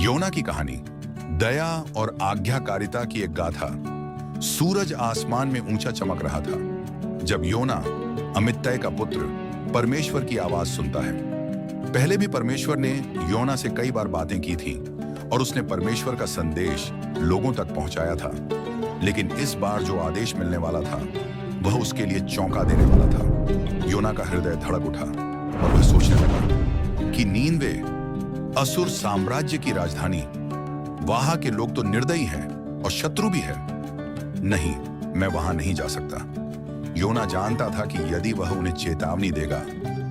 योना की कहानी दया और आज्ञाकारिता की एक गाथा। सूरज आसमान में ऊंचा चमक रहा था जब योना, अमित्तय का पुत्र, परमेश्वर की आवाज सुनता है। पहले भी परमेश्वर ने योना से कई बार बातें की थी और उसने परमेश्वर का संदेश लोगों तक पहुंचाया था, लेकिन इस बार जो आदेश मिलने वाला था वह उसके लिए चौंका देने वाला था। योना का हृदय धड़क उठा और वह सोचने लगा कि नीनवे, असुर साम्राज्य की राजधानी, वहां के लोग तो निर्दयी हैं और शत्रु भी है। नहीं, मैं वहां नहीं जा सकता। योना जानता था कि यदि वह उन्हें चेतावनी देगा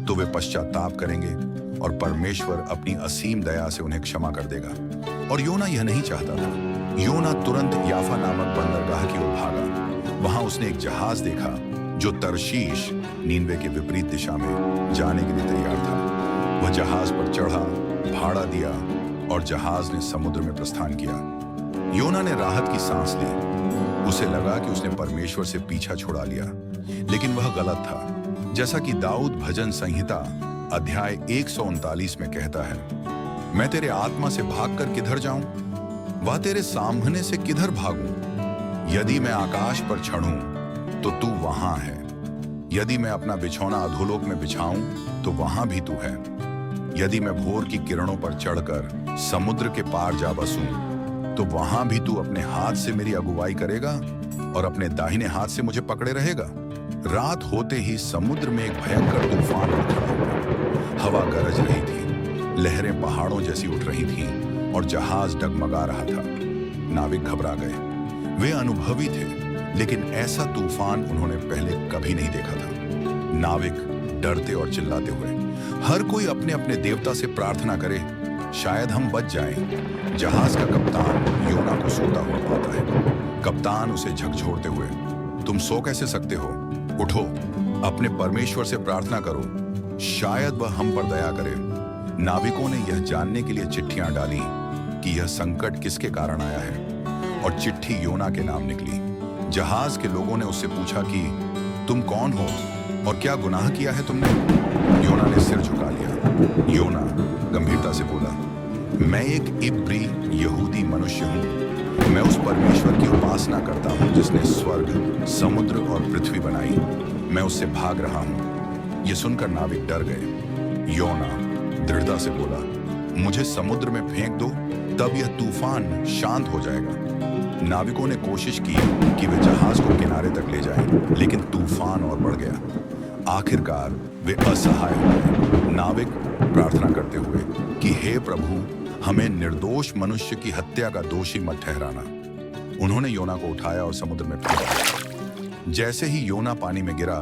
तो वे पश्चाताप करेंगे और परमेश्वर अपनी असीम दया से उन्हें क्षमा कर देगा। और योना यह नहीं चाहता था। योना तुरंत याफा नामक बंदरगाह की ओर भागा। वहां उसने एक जहाज देखा जो तरशीश, नीनवे के विपरीत दिशा में जाने के लिए तैयार था। वह जहाज पर चढ़ा, भाड़ा दिया और जहाज ने समुद्र में प्रस्थान किया। योना ने राहत की सांस ली। उसे लगा कि उसने परमेश्वर से पीछा छुड़ा लिया, लेकिन वह गलत था। जैसा कि दाऊद भजन संहिता अध्याय 139 में कहता है, मैं तेरे आत्मा से भागकर किधर जाऊं? वह तेरे सामने से किधर भागूं? यदि मैं आकाश पर चढ़ूं तो तू वहां है। यदि मैं अपना बिछौना अधोलोक में बिछाऊं तो वहां भी तू है। यदि मैं भोर की किरणों पर चढ़कर समुद्र के पार जा बसूं तो वहां भी तू अपने हाथ से मेरी अगुवाई करेगा और अपने दाहिने हाथ से मुझे पकड़े रहेगा। रात होते ही समुद्र में एक भयंकर तूफान उठ खड़ा हुआ। हवा गरज रही थी, लहरें पहाड़ों जैसी उठ रही थीं और जहाज डगमगा रहा था। नाविक घबरा गए। वे अनुभवी थे, लेकिन ऐसा तूफान उन्होंने पहले कभी नहीं देखा था। नाविक डरते और चिल्लाते हुए, हर कोई अपने अपने देवता से प्रार्थना करे, शायद हम बच जाएं। जहाज का कप्तान योना को सोता हुआ पाता है। कप्तान उसे झकझोरते हुए, तुम सो कैसे सकते हो? उठो, अपने परमेश्वर से प्रार्थना करो, शायद वह हम पर दया करे। नाविकों ने यह जानने के लिए चिट्ठियां डाली कि यह संकट किसके कारण आया है, और चिट्ठी योना के नाम निकली। जहाज के लोगों ने उससे पूछा कि तुम कौन हो और क्या गुनाह किया है तुमने? योना ने सिर झुका लिया। योना गंभीरता से बोला, मैं एक इब्री यहूदी मनुष्य हूं। मैं उस परमेश्वर की उपासना करता हूं जिसने स्वर्ग, समुद्र और पृथ्वी बनाई। मैं उससे भाग रहा हूं। यह सुनकर नाविक डर गए। योना दृढ़ता से बोला, मुझे समुद्र में फेंक दो, तब यह तूफान शांत हो जाएगा। नाविकों ने कोशिश की कि वे जहाज को किनारे तक ले जाएं, लेकिन तूफान और बढ़ गया। आखिरकार वे असहाय हो गए। नाविक प्रार्थना करते हुए कि हे प्रभु, हमें निर्दोष मनुष्य की हत्या का दोषी मत ठहराना। उन्होंने योना को उठाया और समुद्र में फेंका। जैसे ही योना पानी में गिरा,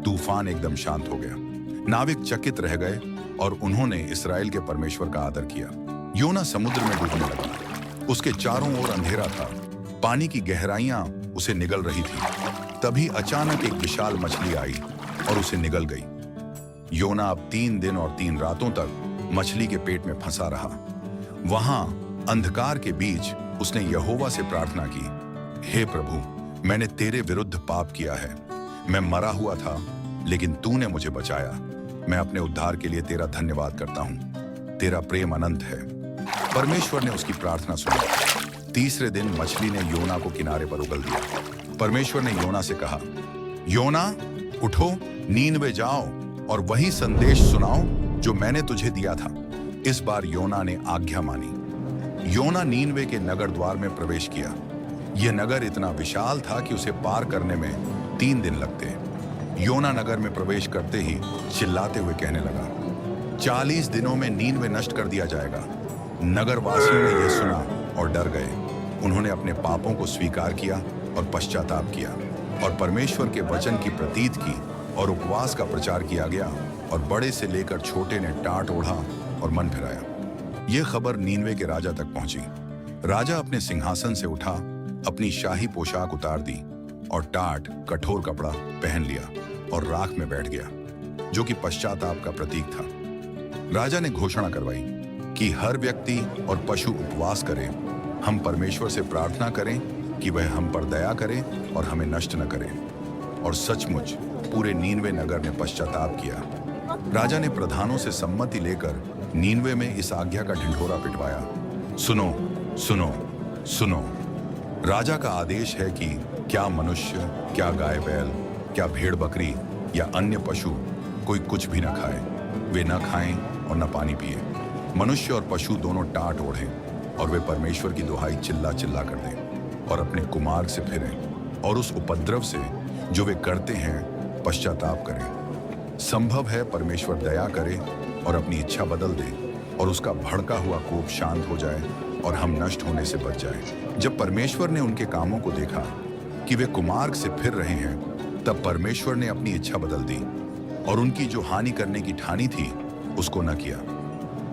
तूफान एकदम शांत हो गया। नाविक चकित रह गए और उन्होंने इस्राएल के परमेश्वर का आदर किया। योना समुद्र में डूबने लगा। उसके चारों ओर अंधेरा था। पानी की गहराइयां उसे निगल रही थी। तभी अचानक एक विशाल मछली आई और उसे निगल गई। योना अब 3 दिन और 3 रातों तक मछली के पेट में फंसा रहा। वहां अंधकार के बीच उसने यहोवा से प्रार्थना की, हे प्रभु, मैंने तेरे विरुद्ध पाप किया है। मैं मरा हुआ था, लेकिन तूने मुझे बचाया। मैं अपने उद्धार के लिए तेरा धन्यवाद करता हूं। तेरा प्रेम अनंत है। परमेश्वर ने उसकी प्रार्थना सुनी। तीसरे दिन मछली ने योना को किनारे पर उगल दिया। परमेश्वर ने योना से कहा, योना उठो, नीनवे जाओ और वही संदेश सुनाओ जो मैंने तुझे दिया था। इस बार योना ने आज्ञा मानी। योना नीनवे के नगर द्वार में प्रवेश किया। यह नगर इतना विशाल था कि उसे पार करने में 3 दिन लगते। योना नगर में प्रवेश करते ही चिल्लाते हुए कहने लगा, 40 दिनों में नीनवे नष्ट कर दिया जाएगा। नगरवासियों ने यह सुना और डर गए। उन्होंने अपने पापों को स्वीकार किया और पश्चाताप किया, और परमेश्वर के वचन की प्रतीत की और उपवास का प्रचार किया गया, और बड़े से लेकर छोटे ने टाट ओढ़ा और मन फिराया। यह खबर नीनवे के राजा तक पहुंची। राजा अपने सिंहासन से उठा, अपनी शाही पोशाक उतार दी और टाट, कठोर कपड़ा पहन लिया और राख में बैठ गया, जो कि पश्चाताप का प्रतीक था। राजा ने घोषणा करवाई कि हर व्यक्ति और पशु उपवास करें। हम परमेश्वर से प्रार्थना करें कि वह हम पर दया करे और हमें नष्ट न करे। और सचमुच पूरे नीनवे नगर ने पश्चाताप किया। राजा ने प्रधानों से सम्मति लेकर नीनवे में इस आज्ञा का ढिंढोरा पिटवाया, सुनो, सुनो, सुनो। राजा का आदेश है कि क्या मनुष्य, क्या गाय बैल, क्या भेड़ बकरी या अन्य पशु कोई कुछ भी न खाए। वे न खाएं और न पानी पिए। मनुष्य और पशु दोनों टाट ओढ़ें और वे परमेश्वर की दुहाई चिल्ला चिल्ला कर दें और अपने कुमार्ग से फिरें और उस उपद्रव से जो वे करते हैं पश्चाताप करें। संभव है परमेश्वर दया करे और अपनी इच्छा बदल दे और उसका भड़का हुआ कोप शांत हो जाए और हम नष्ट होने से बच जाए। जब परमेश्वर ने उनके कामों को देखा कि वे कुमार्ग से फिर रहे हैं, तब परमेश्वर ने अपनी इच्छा बदल दी और उनकी जो हानि करने की ठानी थी उसको न किया।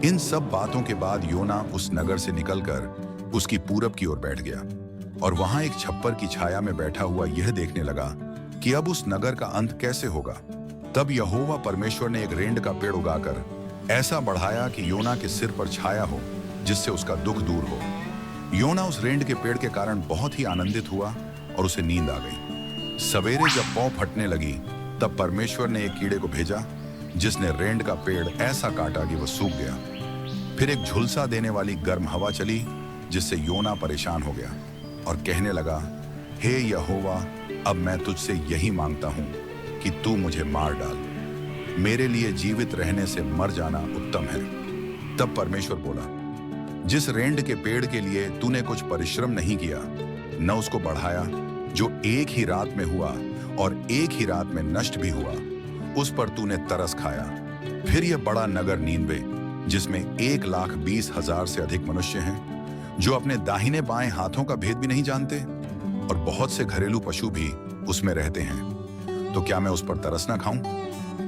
इन सब बातों के बाद योना उस नगर से निकलकर उसकी पूरब की ओर बैठ गया और वहां एक छप्पर की छाया में बैठा हुआ यह देखने लगा कि अब उस नगर का अंत कैसे होगा। तब यहोवा परमेश्वर ने एक रेंड का पेड़ उगाकर ऐसा बढ़ाया कि योना के सिर पर छाया हो, जिससे उसका दुख दूर हो। योना उस रेंड के पेड़ के कारण बहुत ही आनंदित हुआ और उसे नींद आ गई। सवेरे जब पौ फटने लगी, तब परमेश्वर ने एक कीड़े को भेजा जिसने रेंड का पेड़ ऐसा काटा कि वह सूख गया। फिर एक झुलसा देने वाली गर्म हवा चली, जिससे योना परेशान हो गया और कहने लगा, हे यहोवा, अब मैं तुझसे यही मांगता हूं कि तू मुझे मार डाल। मेरे लिए जीवित रहने से मर जाना उत्तम है। तब परमेश्वर बोला, जिस रेंड के पेड़ के लिए तूने कुछ परिश्रम नहीं किया, न उसको बढ़ाया, जो एक ही रात में हुआ और एक ही रात में नष्ट भी हुआ, उस पर तूने तरस खाया। फिर यह बड़ा नगर नीनवे, जिसमें 1,20,000 से अधिक मनुष्य हैं, जो अपने दाहिने बाएं हाथों का भेद भी नहीं जानते, और बहुत से घरेलू पशु भी उसमें रहते हैं, तो क्या मैं उस पर तरस ना खाऊं?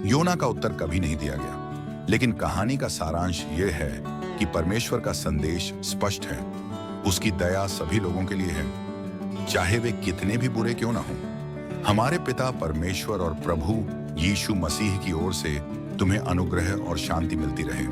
योना का उत्तर कभी नहीं दिया गया, लेकिन कहानी का सारांश यह है कि परमेश्वर का संदेश स्पष्ट है। उसकी दया सभी लोगों के लिए है, चाहे वे कितने भी बुरे क्यों ना हों। हमारे पिता परमेश्वर और प्रभु यीशु मसीह की ओर से तुम्हें अनुग्रह और शांति मिलती रहे।